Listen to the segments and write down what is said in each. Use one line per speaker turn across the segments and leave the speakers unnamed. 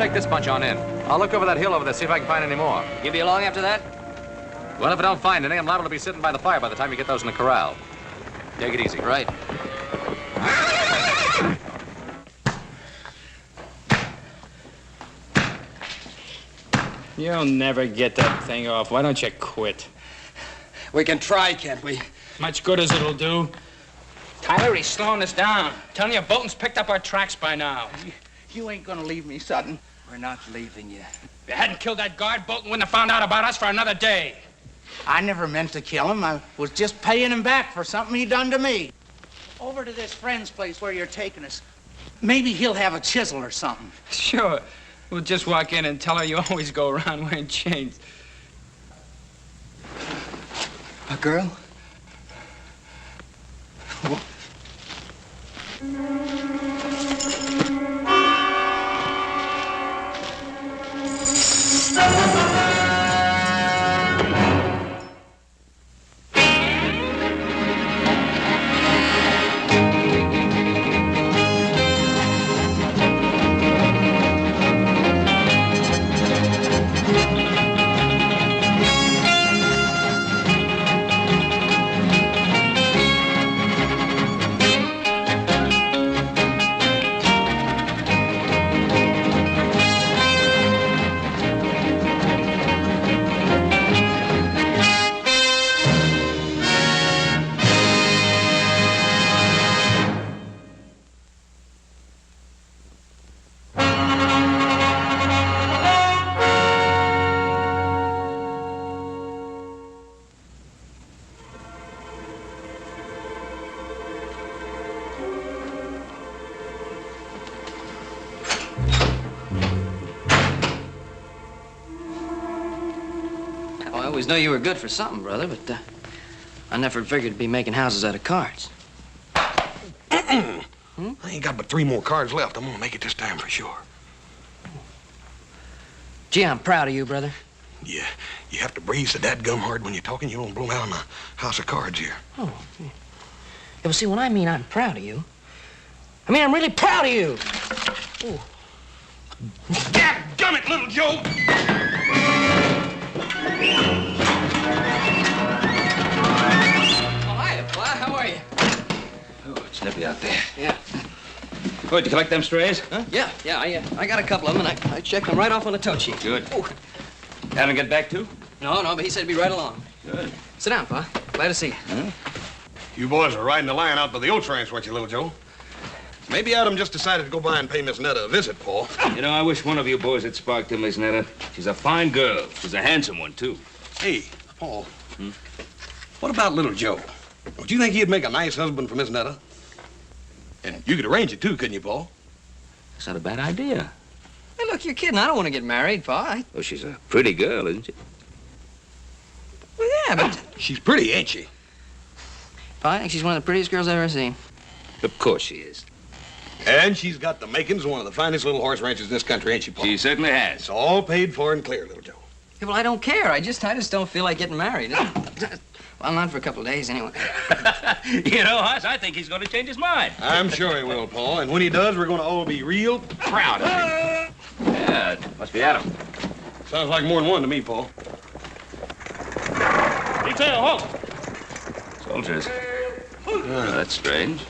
take this bunch on in. I'll look over that hill over there, see if I can find any more.
You be along after that?
Well, if I don't find any, I'm liable to be sitting by the fire by the time you get those in the corral. Take it easy.
Right.
You'll never get that thing off. Why don't you quit?
We can try, can't we?
Much good as it'll do. Tyler, he's slowing us down. Telling you, Bolton's picked up our tracks by now.
You ain't gonna leave me, Sutton. We're not leaving you.
If you hadn't killed that guard, Bolton wouldn't have found out about us for another day.
I never meant to kill him. I was just paying him back for something he done to me. Over to this friend's place where you're taking us. Maybe he'll have a chisel or something.
Sure. We'll just walk in and tell her you always go around wearing chains.
A girl? What?
I always knew you were good for something, brother, but I never figured to be making houses out of cards.
I ain't got but 3 more cards left. I'm gonna make it this time for sure.
Gee, I'm proud of you, brother.
Yeah, you have to breathe so dadgum hard when you're talking. You don't blow out in a house of cards here.
Oh. Yeah, well, see, when I mean I'm proud of you, I mean I'm really proud of you. Ooh.
Dadgummit, little Joe!
How are you?
Oh, it's nippy out there.
Yeah.
Oh, did you collect them strays?
Huh? Yeah. I got a couple of them, and I checked them right off on the tote sheet.
Good.
Ooh.
Haven't get back to?
No, but he said he'd be right along.
Good.
Sit down, Pa. Glad to see you.
Huh?
You boys are riding the line out by the old ranch, weren't you, little Joe? Maybe Adam just decided to go by and pay Miss Netta a visit, Paul.
You know, I wish one of you boys had sparked to Miss Netta. She's a fine girl. She's a handsome one, too.
Hey, Paul. What about little Joe? Don't you think he'd make a nice husband for Miss Netta? And you could arrange it, too, couldn't you, Paul?
That's not a bad idea.
Hey, look, you're kidding. I don't want to get married, Pa.
Well, she's a pretty girl, isn't she?
Well, yeah, but...
She's pretty, ain't she?
Pa, I think she's one of the prettiest girls I've ever seen.
Of course she is.
And she's got the makings of one of the finest little horse ranches in this country, ain't she, Paul?
She certainly has.
It's all paid for and clear, little Joe.
Yeah, well, I don't care. I just don't feel like getting married. Well, not for a couple of days, anyway.
You know, Hoss, I think he's going to change his mind.
I'm sure he will, Paul. And when he does, we're going to all be real proud of him.
Yeah, it must be Adam.
Sounds like more than one to me, Paul.
Detail, halt! Soldiers. Oh, that's strange.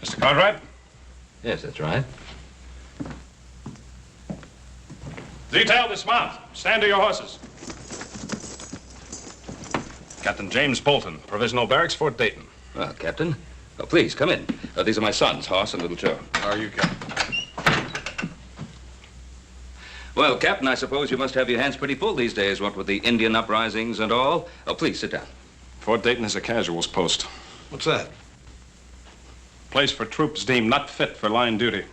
Mr. Cartwright?
Yes, that's right.
Detail, dismount. Stand to your horses. Captain James Bolton, Provisional Barracks, Fort Dayton.
Well, Captain. Oh, please, come in. These are my sons, Hoss and Little Joe.
How are you, Captain?
Well, Captain, I suppose you must have your hands pretty full these days, what with the Indian uprisings and all. Oh, please, sit down.
Fort Dayton is a casuals post.
What's that?
Place for troops deemed not fit for line duty.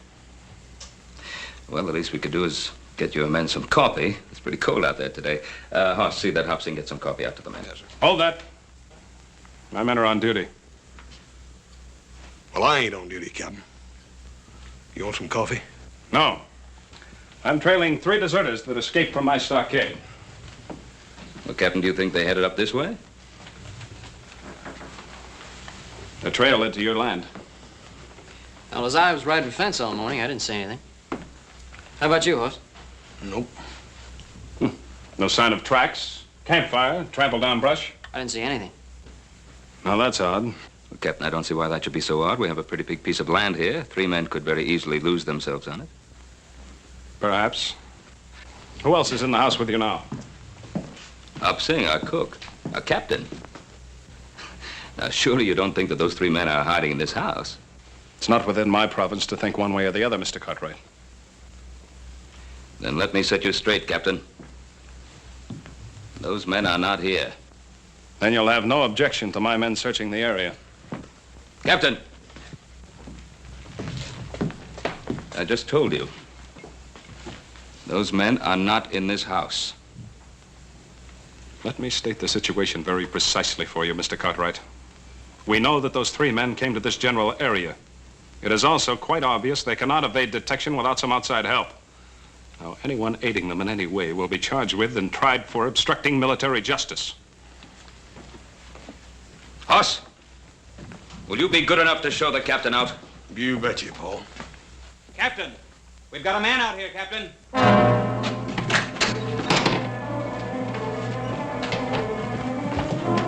Well, the least we could do is get your men some coffee. It's pretty cold out there today. Hoss, see that Hopsing get some coffee out to the men. Yes, sir.
Hold that. My men are on duty.
Well, I ain't on duty, Captain. You want some coffee?
No. I'm trailing 3 deserters that escaped from my stockade.
Well, Captain, do you think they headed up this way?
The trail led to your land.
Well, as I was riding the fence all morning, I didn't see anything. How about you, Hoss?
Nope.
No sign of tracks, campfire, trampled down brush?
I didn't see anything.
Now, that's odd.
Well, Captain, I don't see why that should be so odd. We have a pretty big piece of land here. 3 men could very easily lose themselves on it.
Perhaps. Who else is in the house with you now?
Upsing, our cook. Our captain. Now, surely you don't think that those 3 men are hiding in this house?
It's not within my province to think one way or the other, Mr. Cartwright.
Then let me set you straight, Captain. Those men are not here.
Then you'll have no objection to my men searching the area.
Captain! I just told you. Those men are not in this house.
Let me state the situation very precisely for you, Mr. Cartwright. We know that those 3 men came to this general area. It is also quite obvious they cannot evade detection without some outside help. Now, anyone aiding them in any way will be charged with and tried for obstructing military justice.
Hoss, will you be good enough to show the captain out?
You betcha, Paul.
Captain, we've got a man out here, Captain.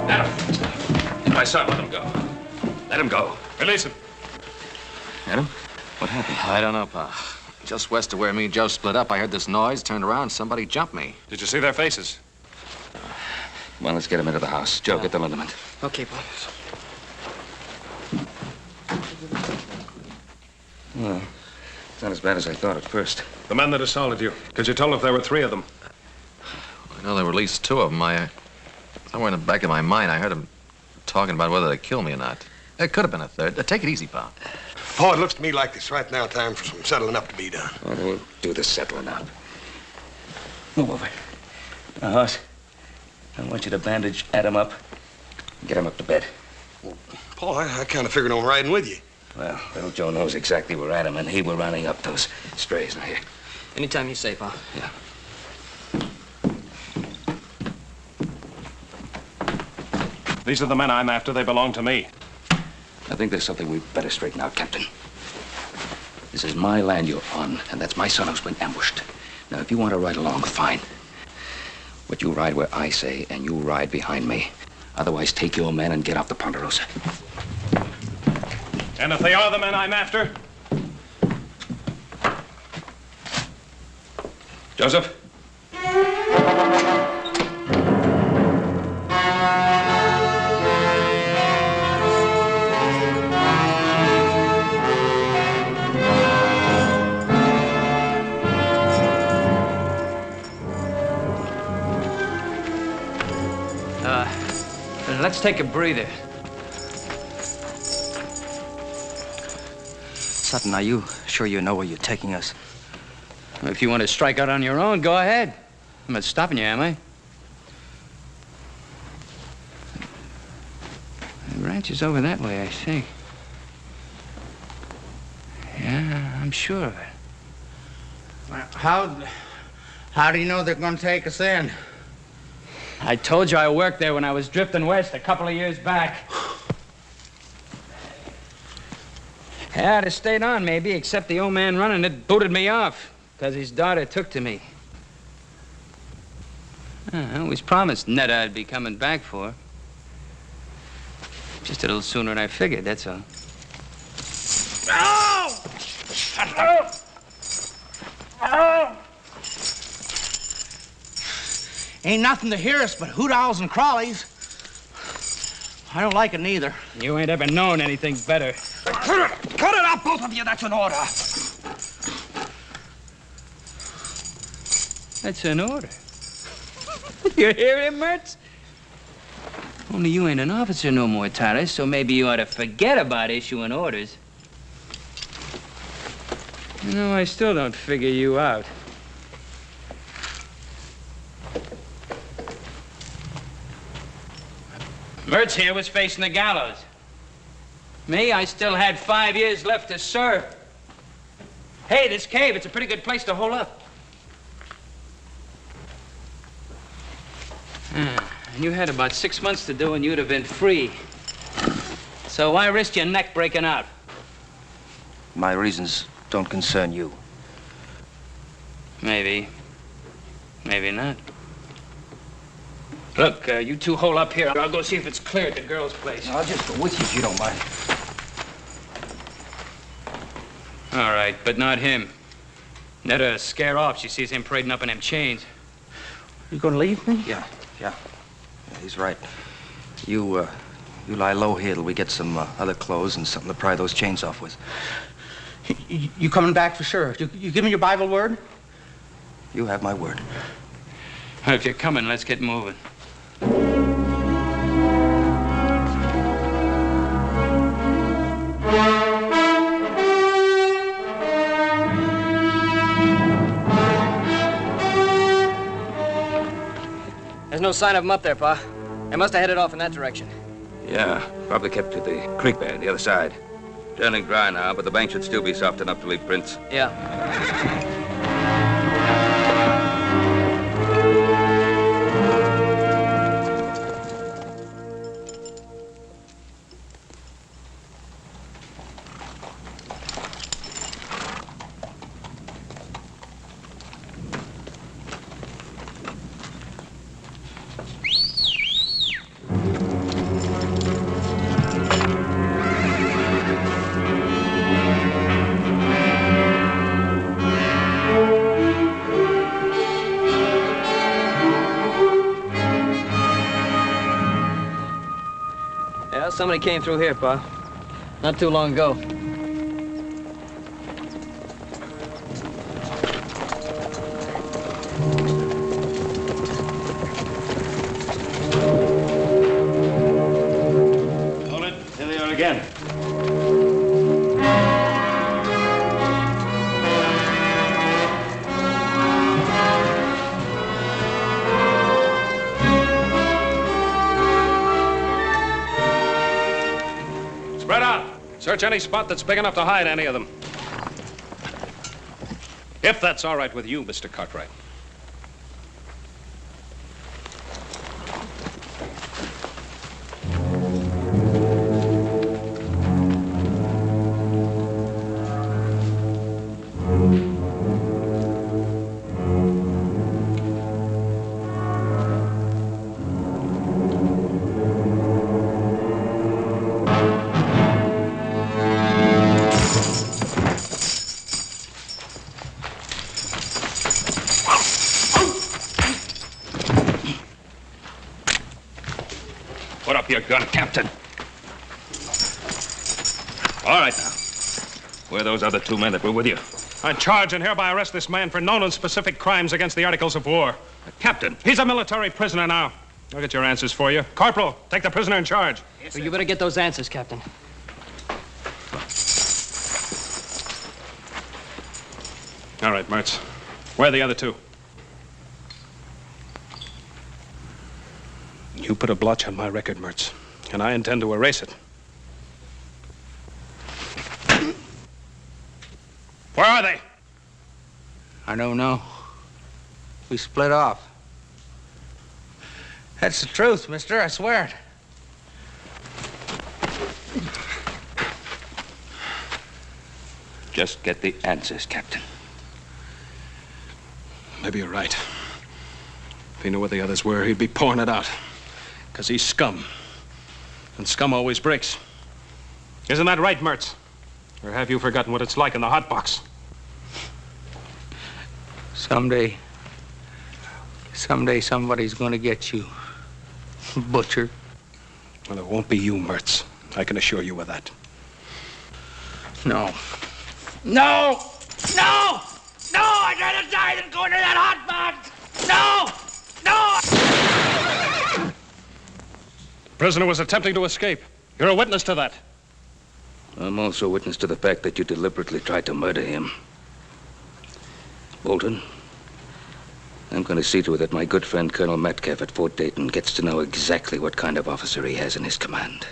Adam, my son, let him go. Let him go.
Release him.
Adam?
What happened?
I don't know, Pa. Just west of where me and Joe split up, I heard this noise, turned around, somebody jumped me.
Did you see their faces?
Well, let's get him into the house. Joe, get the liniment.
Okay, Paul.
Well, it's not as bad as I thought at first.
The men that assaulted you. Could you tell if there were 3 of them?
I know there were at least 2 of them. Somewhere in the back of my mind, I heard them talking about whether they'd kill me or not. There could have been a 3rd. Take it easy, Pa.
Paul, it looks to me like it's right now time for some settling up to be done.
Well, we'll do the settling up.
Move over. Now, Hoss, I want you to bandage Adam up.
Get him up to bed.
Paul, I kind of figured on riding with you.
Well, little Joe knows exactly where Adam and he were rounding up those strays. Now, here.
Anytime you say, Pa.
Yeah.
These are the men I'm after. They belong to me.
I think there's something we better straighten out, Captain. This is my land you're on, and that's my son who's been ambushed. Now, if you want to ride along, fine. But you ride where I say, and you ride behind me. Otherwise, take your men and get off the Ponderosa.
And if they are the men I'm after?
Joseph?
Let's take a breather.
Sutton, are you sure you know where you're taking us?
If you want to strike out on your own, go ahead. I'm not stopping you, am I? The ranch is over that way, I think. Yeah, I'm sure of it.
Well, how do you know they're going to take us in?
I told you I worked there when I was drifting west a couple of years back. Yeah, I'd have stayed on, maybe, except the old man running it booted me off because his daughter took to me. I always promised Netta I'd be coming back for her. Just a little sooner than I figured, that's all.
Oh! Oh! Ain't nothing to hear us but hoot owls and crawlies. I don't like it neither.
You ain't ever known anything better.
Cut it up, both of you. That's an order.
That's an order. You hear him, Mertz? Only you ain't an officer no more, Tyler, so maybe you ought to forget about issuing orders. You know, I still don't figure you out. Mertz here was facing the gallows. Me, I still had 5 years left to serve. Hey, this cave, it's a pretty good place to hole up. You had about 6 months to do and you'd have been free. So why risk your neck breaking out?
My reasons don't concern you.
Maybe. Maybe not. Look, you two hold up here. I'll go see if it's clear at the girl's place.
I'll just go with you if you don't mind.
All right, but not him. Netta'll scare off. She sees him parading up in them chains.
You gonna leave me?
Yeah, he's right. You lie low here till we get some other clothes and something to pry those chains off with.
You coming back for sure? You give me your Bible word?
You have my word.
If you're coming, let's get moving.
There's no sign of them up there, Pa. They must have headed off in that direction.
Yeah, probably kept to the creek bed, the other side. Turning dry now, but the bank should still be soft enough to leave prints.
Yeah. Somebody came through here, Pa. Not too long ago.
Hold it. Here they are again.
Spread out. Search any spot that's big enough to hide any of them. If that's all right with you, Mr. Cartwright. Put up your gun, Captain. All right, now. Where are those other two men that were with you? I charge and hereby arrest this man for known and specific crimes against the Articles of War. Captain, he's a military prisoner now. I'll get your answers for you. Corporal, take the prisoner in charge.
Yes, well, you better get those answers, Captain.
All right, Mertz. Where are the other two? You put a blotch on my record, Mertz, and I intend to erase it. Where are they?
I don't know. We split off. That's the truth, mister. I swear it.
Just get the answers, Captain.
Maybe you're right. If he knew where the others were, he'd be pouring it out. Because he's scum. And scum always breaks. Isn't that right, Mertz? Or have you forgotten what it's like in the hot box?
Someday somebody's gonna get you, butcher.
Well, it won't be you, Mertz. I can assure you of that.
No. No! No! No! I'd rather die than go into that hot box! No! No!
The prisoner was attempting to escape. You're a witness to that.
I'm also witness to the fact that you deliberately tried to murder him. Bolton, I'm going to see to it that my good friend Colonel Metcalf at Fort Dayton gets to know exactly what kind of officer he has in his command.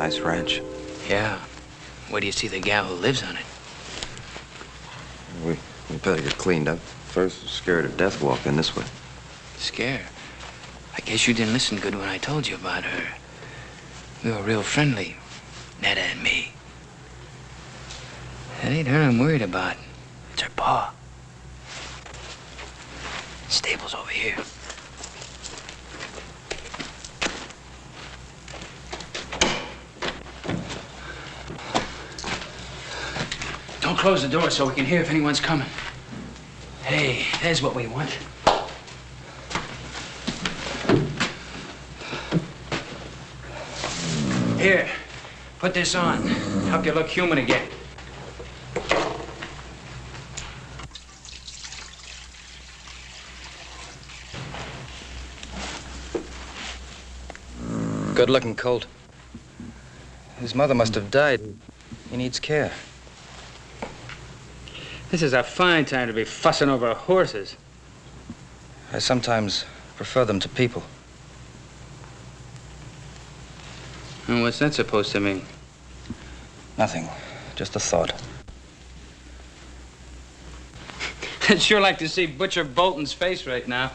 Nice ranch.
Yeah. Where do you see the gal who lives on it?
We better get cleaned up. First, scared of death walking this way.
Scared? I guess you didn't listen good when I told you about her. We were real friendly, Netta and me. It ain't her I'm worried about. It's her pa. Stable's over here. Don't close the door so we can hear if anyone's coming. Hey, there's what we want. Here, put this on. Help you look human again.
Good-looking colt. His mother must have died. He needs care.
This is a fine time to be fussing over horses.
I sometimes prefer them to people.
And what's that supposed to mean?
Nothing. Just a thought.
I'd sure like to see Butcher Bolton's face right now.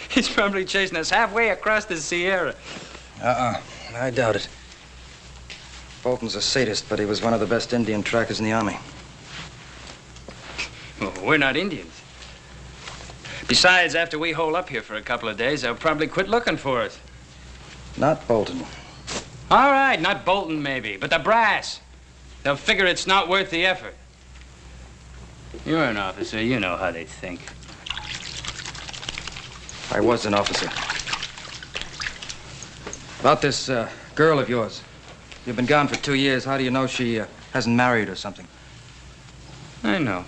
He's probably chasing us halfway across the Sierra.
I doubt it. Bolton's a sadist, but he was one of the best Indian trackers in the Army.
Well, we're not Indians. Besides, after we hole up here for a couple of days, they'll probably quit looking for us.
Not Bolton.
All right, not Bolton maybe, but the brass. They'll figure it's not worth the effort. You're an officer. You know how they think.
I was an officer. About this girl of yours. You've been gone for 2 years. How do you know she hasn't married or something?
I know.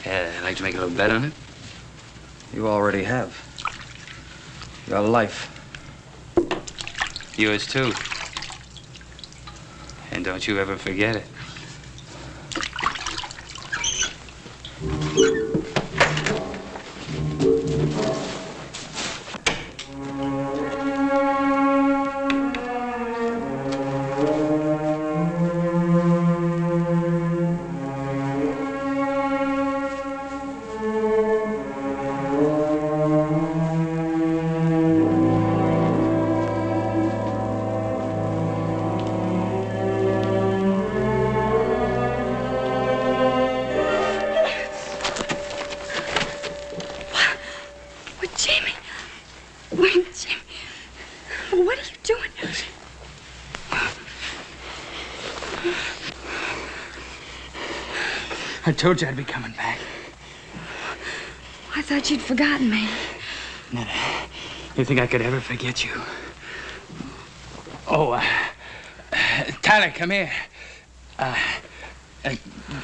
I'd like to make a little bet on it.
You already have. Your life.
Yours, too. And don't you ever forget it. I told you I'd be coming back.
I thought you'd forgotten me.
Netta, you think I could ever forget you? Oh, Tyler, come here.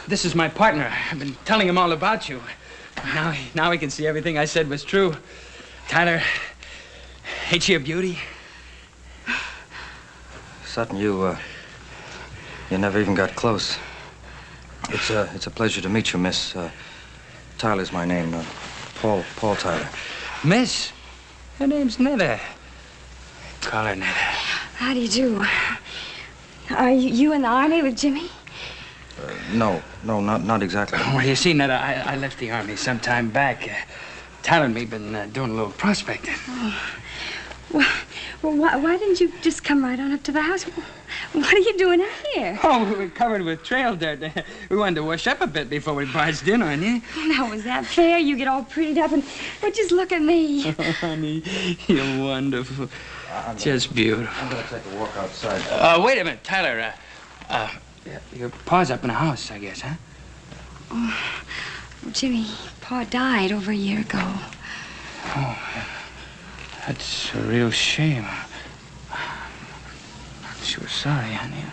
This is my partner. I've been telling him all about you. Now he can see everything I said was true. Tyler, ain't she a beauty?
Sutton, you never even got close. It's a pleasure to meet you, Miss. Tyler's my name. Paul Tyler.
Miss? Her name's Netta. Call her Netta.
How do you do? Are you in the Army with Jimmy?
No, not exactly.
Well, you see, Netta, I left the Army some time back. Tyler and me been doing a little prospecting.
Oh. Well, why didn't you just come right on up to the house? What are you doing out here?
Oh, we're covered with trail dirt. We wanted to wash up a bit before we barged in on you.
Now, was that fair? You get all prettied up and... Well, just look at me.
Oh, honey, you're wonderful. Just beautiful.
I'm going to take a walk outside.
Wait a minute, Tyler. Your pa's up in the house, I guess, huh?
Oh, Jimmy, Pa died over a year ago.
Oh, that's a real shame. I'm sure sorry, honey.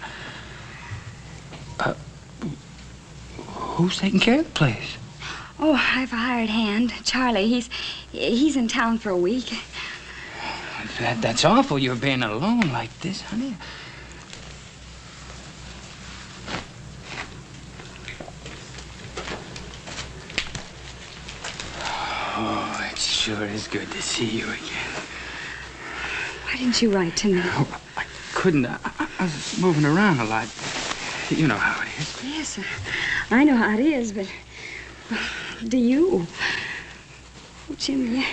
Who's taking care of the place?
Oh, I've a hired hand, Charlie. He's in town for a week.
That's awful, you're being alone like this, honey. Oh, it sure is good to see you again.
Why didn't you write to me?
Oh, I couldn't. I was moving around a lot. You know how it is.
Yes, I know how it is, but do you? Oh, Jimmy,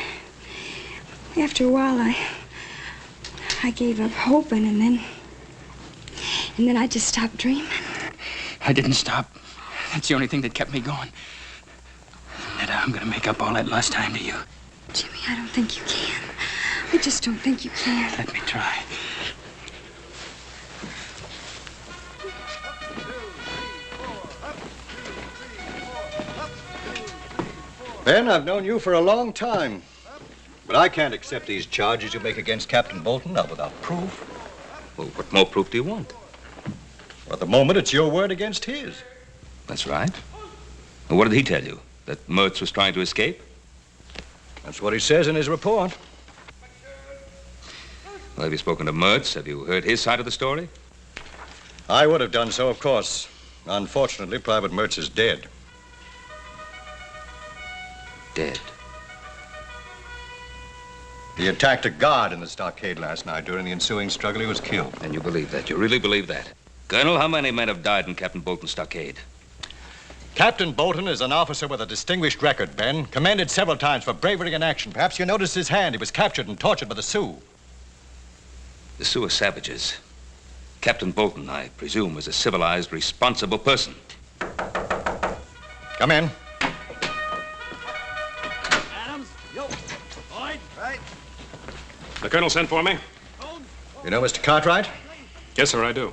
after a while, I gave up hoping, and then I just stopped dreaming.
I didn't stop. That's the only thing that kept me going. Netta, I'm gonna make up all that lost time to you.
Jimmy, I don't think you can. I just don't think you can.
Let me try.
Ben, I've known you for a long time. But I can't accept these charges you make against Captain Bolton, not without proof.
Well, what more proof do you want?
Well, at the moment, it's your word against his.
That's right. Well, what did he tell you? That Mertz was trying to escape?
That's what he says in his report.
Well, have you spoken to Mertz? Have you heard his side of the story?
I would have done so, of course. Unfortunately, Private Mertz is dead.
Dead?
He attacked a guard in the stockade last night. During the ensuing struggle, he was killed.
And you believe that? You really believe that? Colonel, how many men have died in Captain Bolton's stockade?
Captain Bolton is an officer with a distinguished record, Ben. Commended several times for bravery in action. Perhaps you noticed his hand. He was captured and tortured by the Sioux.
The Sioux are savages. Captain Bolton, I presume, was a civilized, responsible person.
Come in.
Adams, yo, Boyd, right?
The colonel sent for me.
You know Mr. Cartwright?
Yes, sir, I do.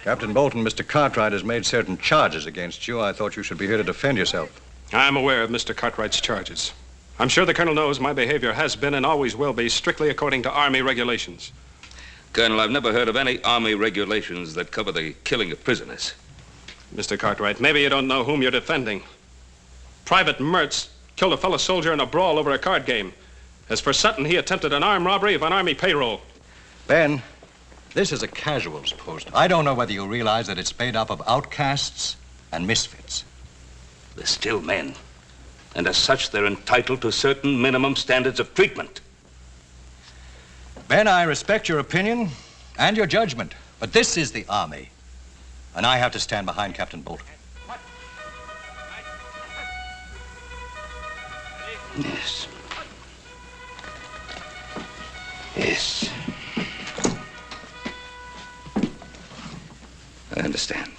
Captain Bolton, Mr. Cartwright has made certain charges against you. I thought you should be here to defend yourself.
I'm aware of Mr. Cartwright's charges. I'm sure the colonel knows my behavior has been and always will be strictly according to Army regulations.
Colonel, I've never heard of any Army regulations that cover the killing of prisoners.
Mr. Cartwright, maybe you don't know whom you're defending. Private Mertz killed a fellow soldier in a brawl over a card game. As for Sutton, he attempted an armed robbery of an Army payroll.
Ben, this is a casuals post. I don't know whether you realize that it's made up of outcasts and misfits.
They're still men. And as such, they're entitled to certain minimum standards of treatment.
Ben, I respect your opinion and your judgment, but this is the Army, and I have to stand behind Captain Bolton.
Yes. Yes. I understand.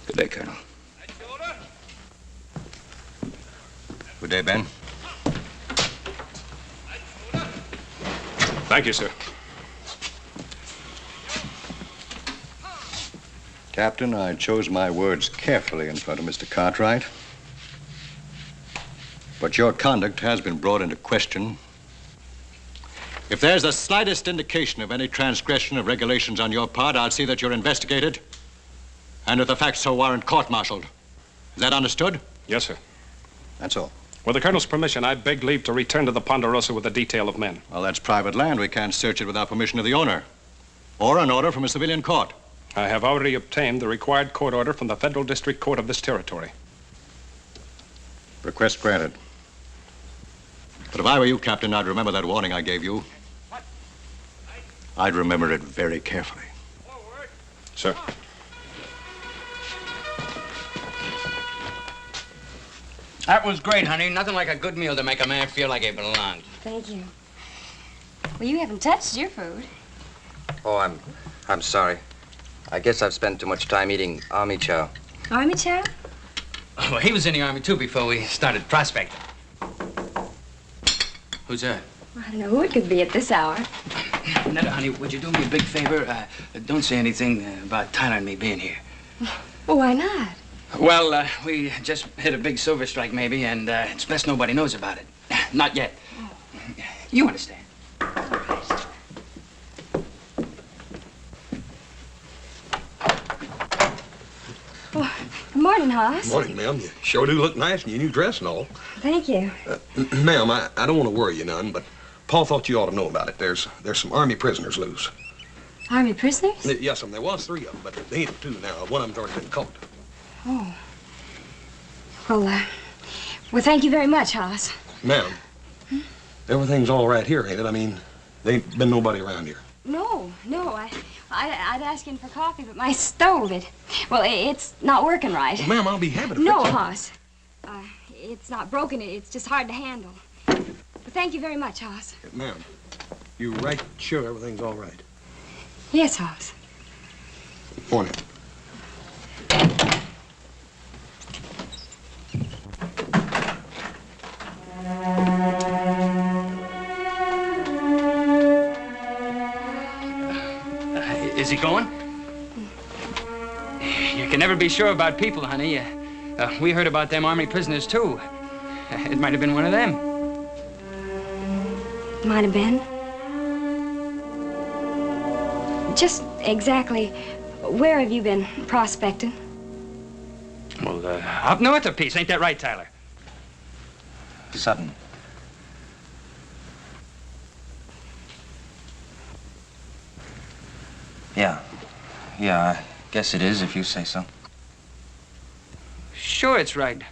Good day, Colonel.
Good day, Ben.
Thank you, sir.
Captain, I chose my words carefully in front of Mr. Cartwright. But your conduct has been brought into question. If there's the slightest indication of any transgression of regulations on your part, I'll see that you're investigated. And if the facts so warrant, court-martialed. Is that understood?
Yes, sir.
That's all.
With the colonel's permission, I beg leave to return to the Ponderosa with a detail of men.
Well, that's private land. We can't search it without permission of the owner. Or an order from a civilian court.
I have already obtained the required court order from the Federal District Court of this territory.
Request granted. But if I were you, Captain, I'd remember that warning I gave you. I'd remember it very carefully.
Sir.
That was great, honey. Nothing like a good meal to make a man feel like he belonged.
Thank you. Well, you haven't touched your food.
Oh, I'm sorry. I guess I've spent too much time eating army chow.
Army chow?
Well, he was in the Army, too, before we started prospecting. Who's that?
Well, I don't know who it could be at this hour.
Netta, honey, would you do me a big favor? Don't say anything about Tyler and me being here.
Well, why not?
Well, we just hit a big silver strike, maybe, and it's best nobody knows about it. Not yet. You understand.
Well, good morning, Hoss.
Morning, ma'am. You sure do look nice in your new dress and all.
Thank you.
Ma'am, I don't want to worry you none, but Paul thought you ought to know about it. There's some Army prisoners loose.
Army prisoners?
Yes, there was 3 of them, but they ain't 2 now. One of them's already been caught.
Oh. Well, thank you very much, Hoss.
Ma'am, Everything's all right here, ain't it? I mean, there ain't been nobody around here.
No. I'd ask him for coffee, but my stove, it's not working right.
Well, ma'am, I'll be happy to
No,
fix it.
Hoss. It's not broken. It's just hard to handle. But thank you very much, Hoss.
Ma'am, you right sure everything's all right?
Yes, Hoss.
Morning.
Is he going? You can never be sure about people, honey. We heard about them army prisoners, too. It might have been one of them.
Might have been. Just exactly where have you been prospecting?
Well, up north a piece. Ain't that right, Tyler?
Sutton. Yeah, I guess it is if you say so.
Sure, it's right.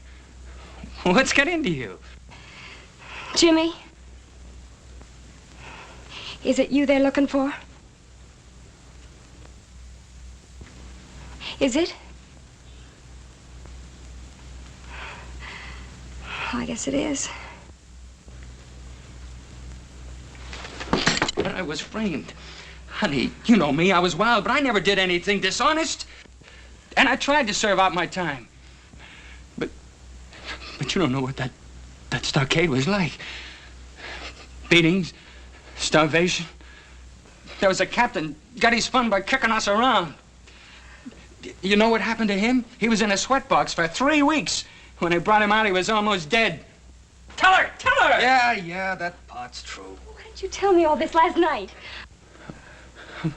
What's got into you?
Jimmy? Is it you they're looking for? Is it? I guess it is.
But I was framed. Honey, you know me, I was wild, but I never did anything dishonest. And I tried to serve out my time. But you don't know what that stockade was like. Beatings, starvation. There was a captain, got his fun by kicking us around. You know what happened to him? He was in a sweatbox for 3 weeks. When they brought him out, he was almost dead. Tell her!
Yeah, that part's true.
Why didn't you tell me all this last night?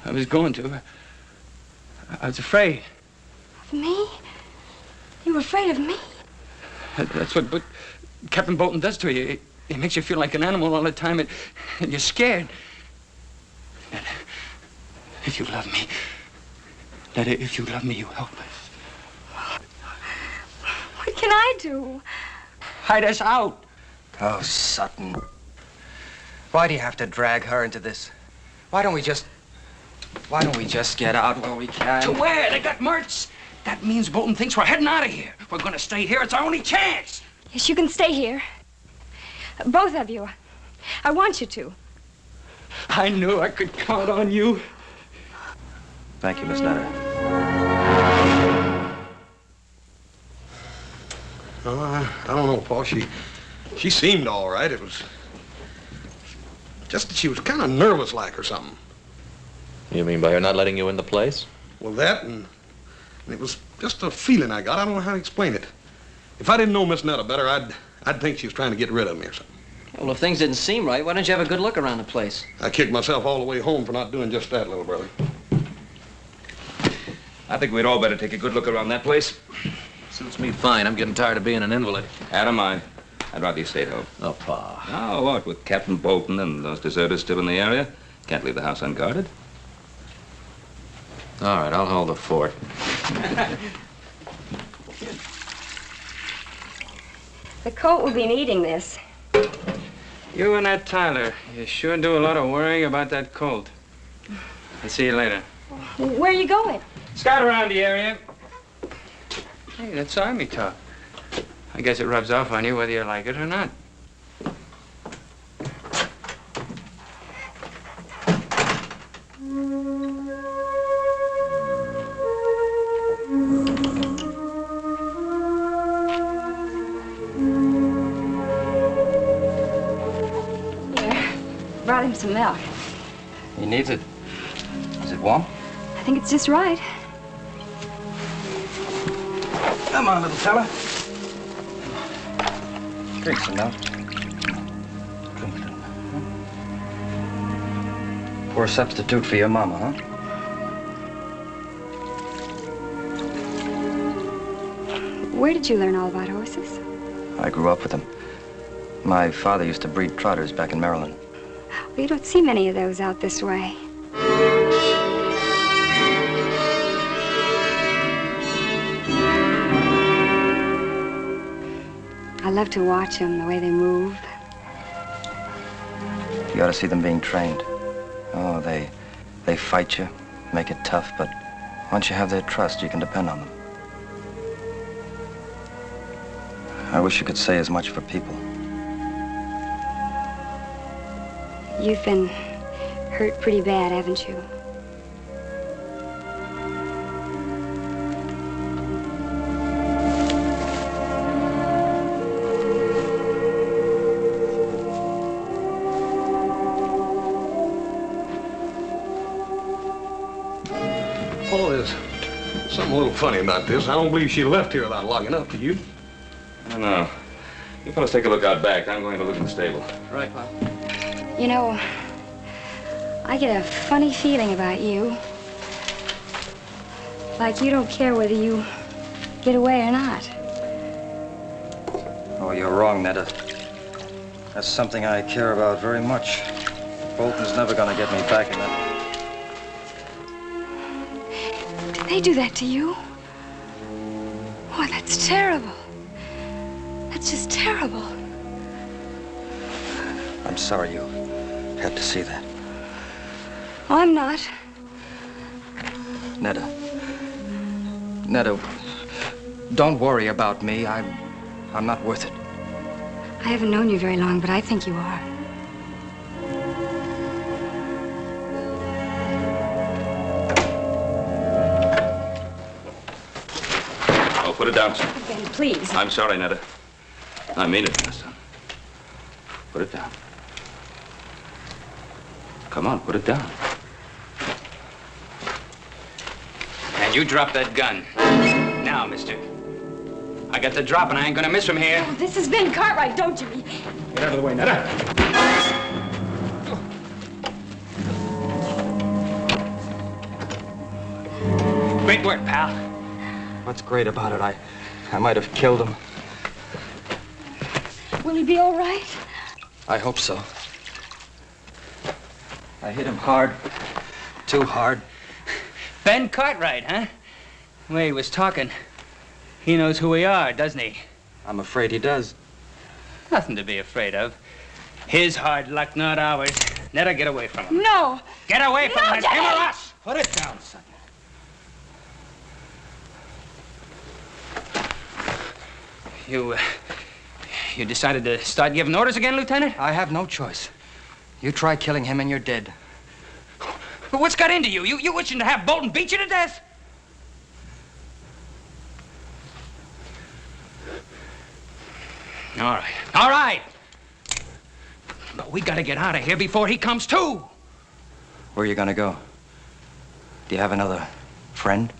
I was going to. I was afraid.
Of me? You were afraid of me?
That's what Captain Bolton does to you. It makes you feel like an animal all the time, and you're scared. If you love me, if you love me, you help us.
What can I do?
Hide us out.
Oh, Sutton. Why do you have to drag her into this? Why don't we just get out while we can?
To where? They got Mertz. That means Bolton thinks we're heading out of here. We're going to stay here. It's our only chance.
Yes, you can stay here. Both of you. I want you to.
I knew I could count on you.
Thank you, Miss Nutter.
I don't know, Paul. She seemed all right. It was just that she was kind of nervous like or something.
You mean by her not letting you in the place?
Well, that and it was just a feeling I got. I don't know how to explain it. If I didn't know Miss Netta better, I'd think she was trying to get rid of me or something.
Well, if things didn't seem right, why don't you have a good look around the place?
I kicked myself all the way home for not doing just that, little brother.
I think we'd all better take a good look around that place.
Suits me fine. I'm getting tired of being an invalid.
Adam, I'd rather you stayed home.
Oh, Pa.
Oh, what? With Captain Bolton and those deserters still in the area? Can't leave the house unguarded.
All right, I'll hold the fort.
The coat will be needing this.
You and that Tyler, you sure do a lot of worrying about that colt. I'll see you later.
Where are you going?
Scout around the area. Hey, that's Army talk. I guess it rubs off on you whether you like it or not.
Brought him some milk.
He needs it. Is it warm?
I think it's just right.
Come on, little fella. Drink some milk. Drink it. Poor substitute for your mama, huh?
Where did you learn all about horses?
I grew up with them. My father used to breed trotters back in Maryland.
Well, you don't see many of those out this way. I love to watch them, the way they move.
You ought to see them being trained. Oh, they fight you, make it tough, but once you have their trust, you can depend on them. I wish you could say as much for people.
You've been hurt pretty bad, haven't you?
Paul, there's something a little funny about this. I don't believe she left here without locking up, do you?
I don't know. You fellas take a look out back. I'm going to look in the stable.
Right, Pop.
You know, I get a funny feeling about you. Like you don't care whether you get away or not.
Oh, you're wrong, Netta. That's something I care about very much. Bolton's never gonna get me back in that.
Did they do that to you? Oh, that's terrible. That's just terrible.
I'm sorry you had to see that.
Oh, I'm not.
Netta. Netta, don't worry about me. I'm not worth it.
I haven't known you very long, but I think you are.
Oh, put it down, son.
Ben, please.
I'm sorry, Netta. I mean it, my son. Put it down. Come on, put it down.
And you drop that gun. Now, mister. I got the drop and I ain't gonna miss from here.
Oh, this is Ben Cartwright, don't you?
Get out of the way, Netta.
Great work, pal.
What's great about it? I might have killed him.
Will he be all right?
I hope so. I hit him hard. Too hard.
Ben Cartwright, huh? The way he was talking. He knows who we are, doesn't he?
I'm afraid he does.
Nothing to be afraid of. His hard luck, not ours. Netta, get away from him.
No.
Get away from him. It's him or
Daddy.
us. Put it down, son. You decided to start giving orders again, Lieutenant?
I have no choice. You try killing him and you're dead.
But what's got into you? You wishing to have Bolton beat you to death? All right. All right. But we gotta get out of here before he comes too.
Where are you gonna go? Do you have another friend?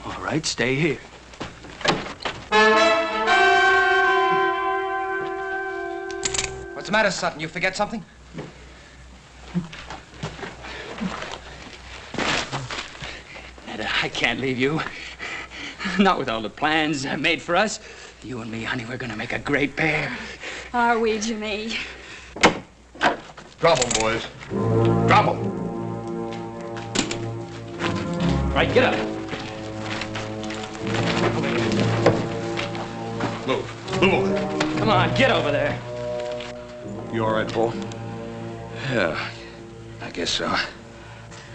All right, stay here.
What's the matter, Sutton? You forget something?
Netta, I can't leave you. Not with all the plans made for us. You and me, honey, we're gonna make a great pair.
Are we, Jimmy?
Drop 'em, boys. Drop 'em.
Right, get up.
Move. Move over there.
Come on, get over there.
You all right, Paul?
Yeah, I guess so.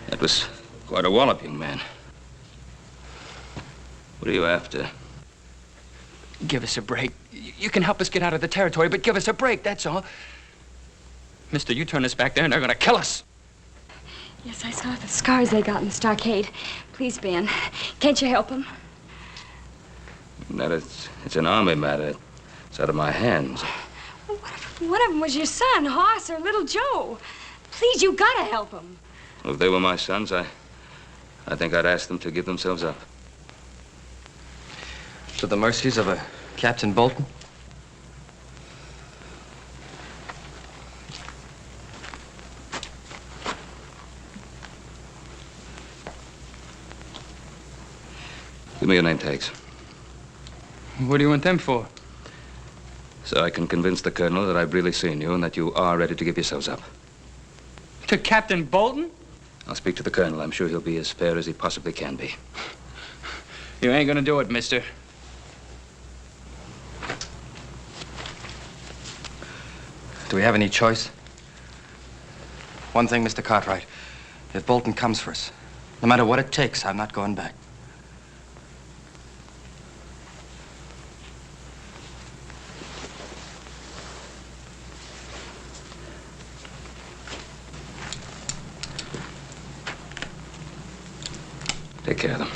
That was quite a wallop, young man. What are you after?
Give us a break. You can help us get out of the territory, but give us a break, that's all. Mister, you turn us back there and they're gonna kill us.
Yes, I saw the scars they got in the stockade. Please, Ben, can't you help them?
That it's an army matter. It's out of my hands.
Well, what if one of them was your son, Hoss, or little Joe? Please, you gotta help them.
Well, if they were my sons, I think I'd ask them to give themselves up.
To the mercies of a Captain Bolton?
Give me your name tags.
What do you want them for?
So I can convince the colonel that I've really seen you and that you are ready to give yourselves up.
To Captain Bolton?
I'll speak to the colonel. I'm sure he'll be as fair as he possibly can be.
You ain't gonna do it, mister.
Do we have any choice? One thing, Mr. Cartwright. If Bolton comes for us, no matter what it takes, I'm not going back.
Take care of them.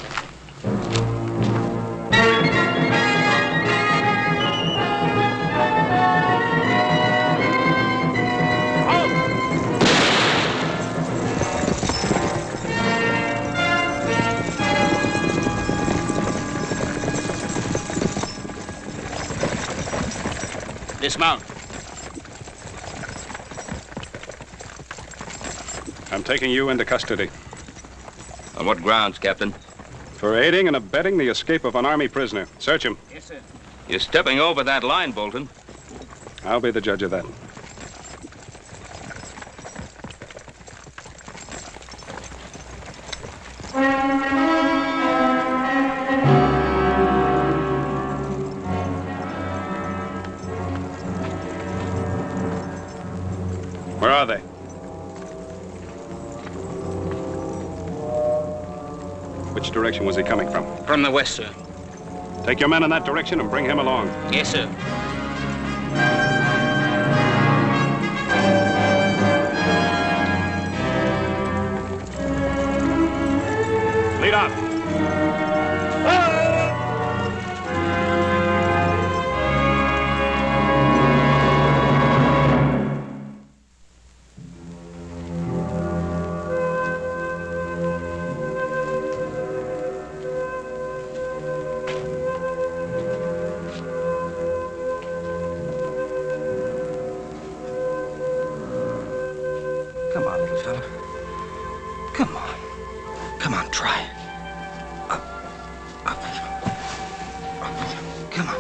Dismount.
I'm taking you into custody.
On what grounds, Captain?
For aiding and abetting the escape of an Army prisoner. Search him.
Yes, sir.
You're stepping over that line, Bolton.
I'll be the judge of that. Where are they? Which direction was he coming from?
From the west, sir.
Take your men in that direction and bring him along.
Yes, sir.
Lead on.
Come on, little fella. Come on. Come on, try. Up. Up. Come on.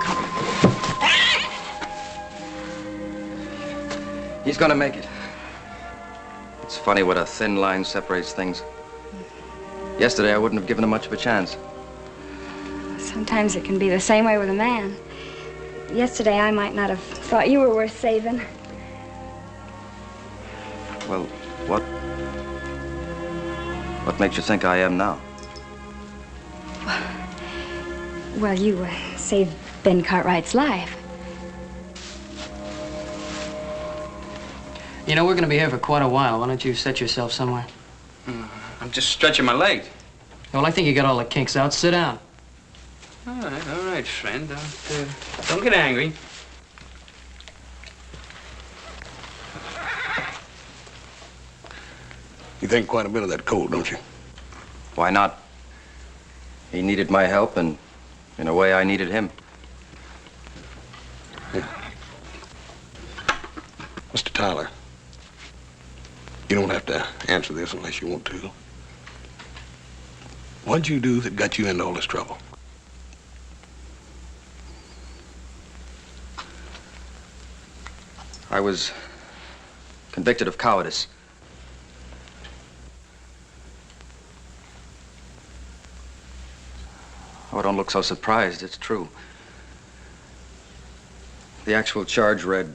Come on. He's gonna make it. It's funny what a thin line separates things. Yesterday, I wouldn't have given him much of a chance.
Sometimes it can be the same way with a man. Yesterday, I might not have thought you were worth saving.
Well, what makes you think I am now?
Well, you saved Ben Cartwright's life.
You know, we're going to be here for quite a while. Why don't you set yourself somewhere?
I'm just stretching my legs.
Well, I think you got all the kinks out. Sit down.
All right, friend. Don't get angry.
You think quite a bit of that colt, don't you?
Why not? He needed my help, and in a way, I needed him.
Yeah. Mr. Tyler, you don't have to answer this unless you want to. What'd you do that got you into all this trouble?
I was convicted of cowardice. Oh, don't look so surprised. It's true. The actual charge read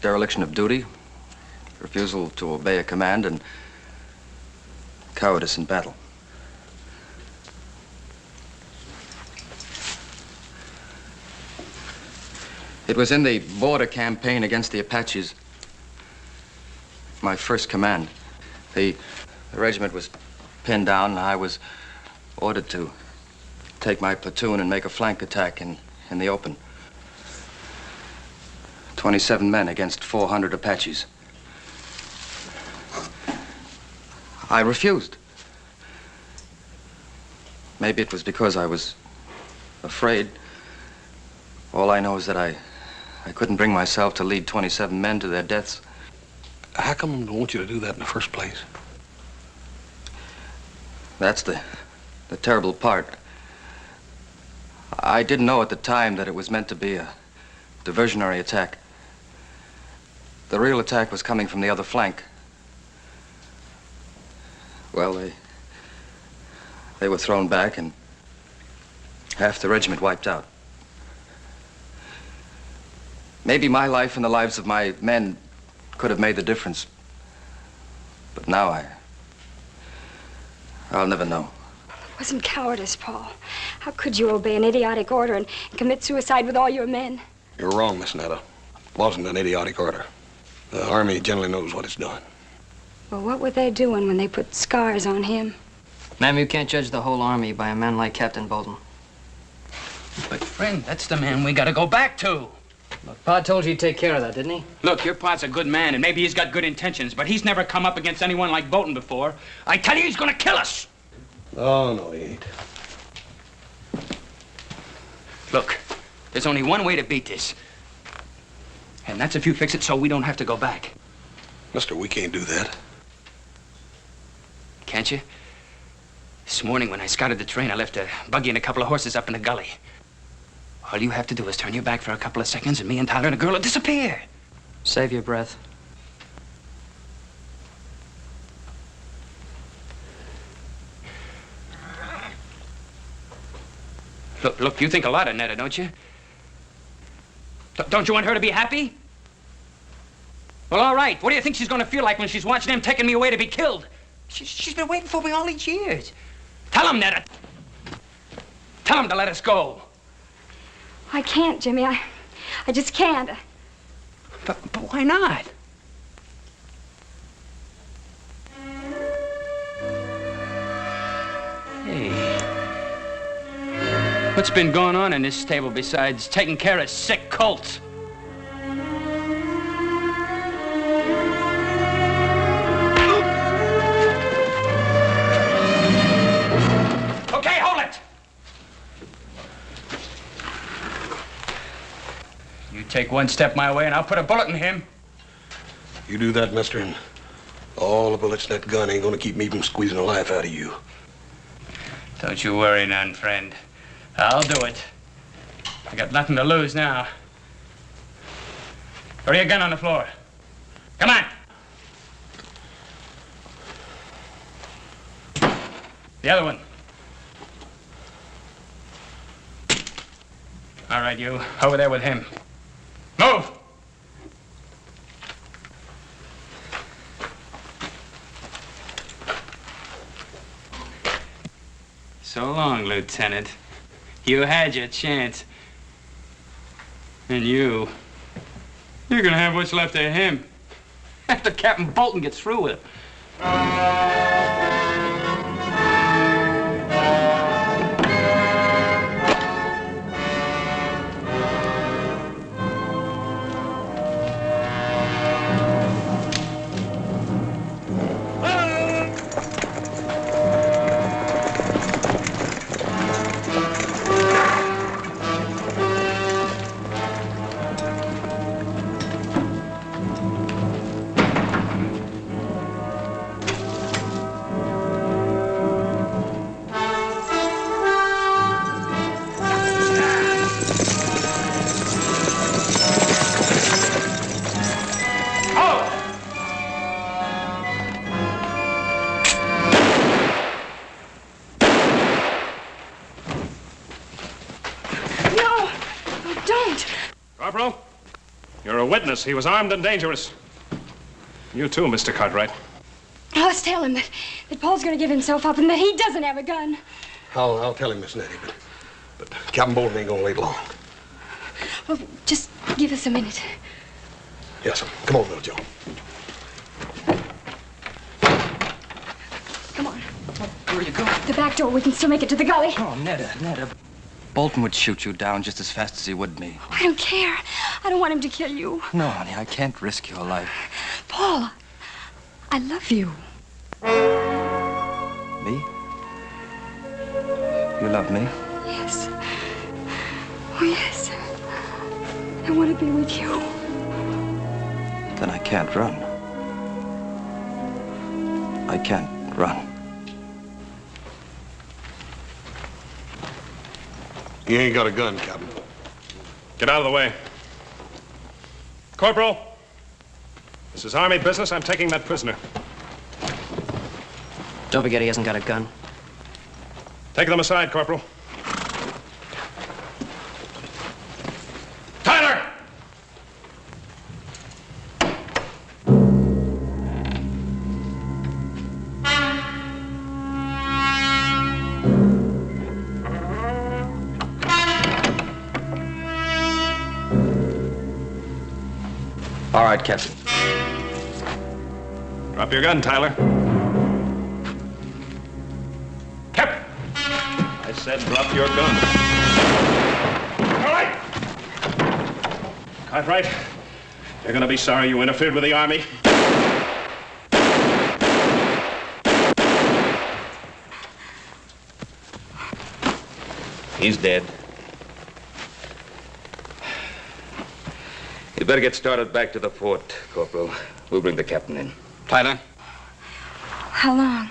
dereliction of duty, refusal to obey a command, and cowardice in battle. It was in the border campaign against the Apaches. My first command. The regiment was pinned down, and I was ordered to take my platoon and make a flank attack in the open. 27 men against 400 Apaches. I refused. Maybe it was because I was afraid. All I know is that I couldn't bring myself to lead 27 men to their deaths.
How come they want you to do that in the first place?
That's the terrible part. I didn't know at the time that it was meant to be a diversionary attack. The real attack was coming from the other flank. Well, they were thrown back and half the regiment wiped out. Maybe my life and the lives of my men could have made the difference. But now I'll never know.
It wasn't cowardice, Paul. How could you obey an idiotic order and commit suicide with all your men?
You're wrong, Miss Netta. It wasn't an idiotic order. The Army generally knows what it's doing.
Well, what were they doing when they put scars on him?
Ma'am, you can't judge the whole Army by a man like Captain Bolton.
But, friend, that's the man we gotta go back to.
Look, Pa told you he'd take care of that, didn't he?
Look, your Pa's a good man, and maybe he's got good intentions, but he's never come up against anyone like Bolton before. I tell you, he's gonna kill us.
Oh, no, he ain't.
Look, there's only one way to beat this. And that's if you fix it so we don't have to go back.
Mister, we can't do that.
Can't you? This morning when I scouted the train, I left a buggy and a couple of horses up in the gully. All you have to do is turn your back for a couple of seconds and me and Tyler and the girl will disappear.
Save your breath.
Look, you think a lot of Netta, don't you? Don't you want her to be happy? Well, all right. What do you think she's gonna feel like when she's watching them taking me away to be killed? She's been waiting for me all these years. Tell him, Netta. Tell him to let us go.
I can't, Jimmy. I just can't.
But why not? Hey. What's been going on in this stable besides taking care of sick colts? Okay, hold it! You take one step my way and I'll put a bullet in him.
You do that, mister, and all the bullets in that gun ain't gonna keep me from squeezing the life out of you.
Don't you worry none, friend. I'll do it. I got nothing to lose now. Throw your gun on the floor. Come on. The other one. All right, you. Over there with him. Move! So long, Lieutenant. You had your chance. And you're gonna have what's left of him after Captain Bolton gets through with him.
Corporal, you're a witness. He was armed and dangerous. You too, Mr. Cartwright.
Let's tell him that Paul's going to give himself up and that he doesn't have a gun.
I'll tell him, Miss Nettie, but Captain Bolton ain't gonna wait long.
Well, just give us a minute.
Yes, sir. Come on, little Joe.
Come on.
Where are you going?
The back door. We can still make it to the gully.
Oh, Netta. Bolton would shoot you down just as fast as he would me.
I don't care. I don't want him to kill you.
No, honey, I can't risk your life.
Paul, I love you.
Me? You love me?
Yes. Oh, yes. I want to be with you.
Then I can't run. I can't run.
He ain't got a gun, Captain.
Get out of the way. Corporal, this is Army business. I'm taking that prisoner.
Don't forget he hasn't got a gun.
Take them aside, Corporal. Tyler!
All right, Captain.
Drop your gun, Tyler. Captain! I said drop your gun. All right! Cartwright, you're gonna be sorry you interfered with the Army.
He's dead. You better get started back to the fort, Corporal. We'll bring the captain in.
Tyler?
How long?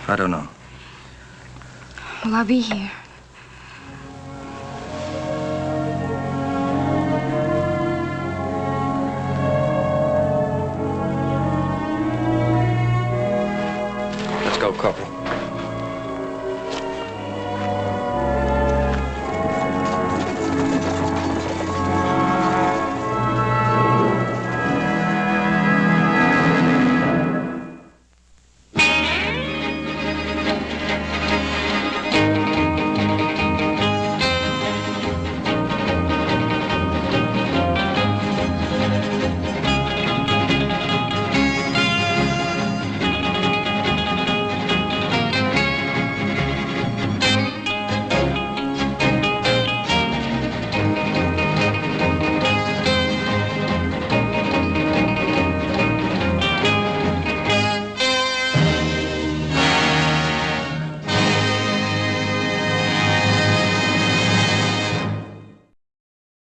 I don't know.
Well, I'll be here.
Let's go, Corporal.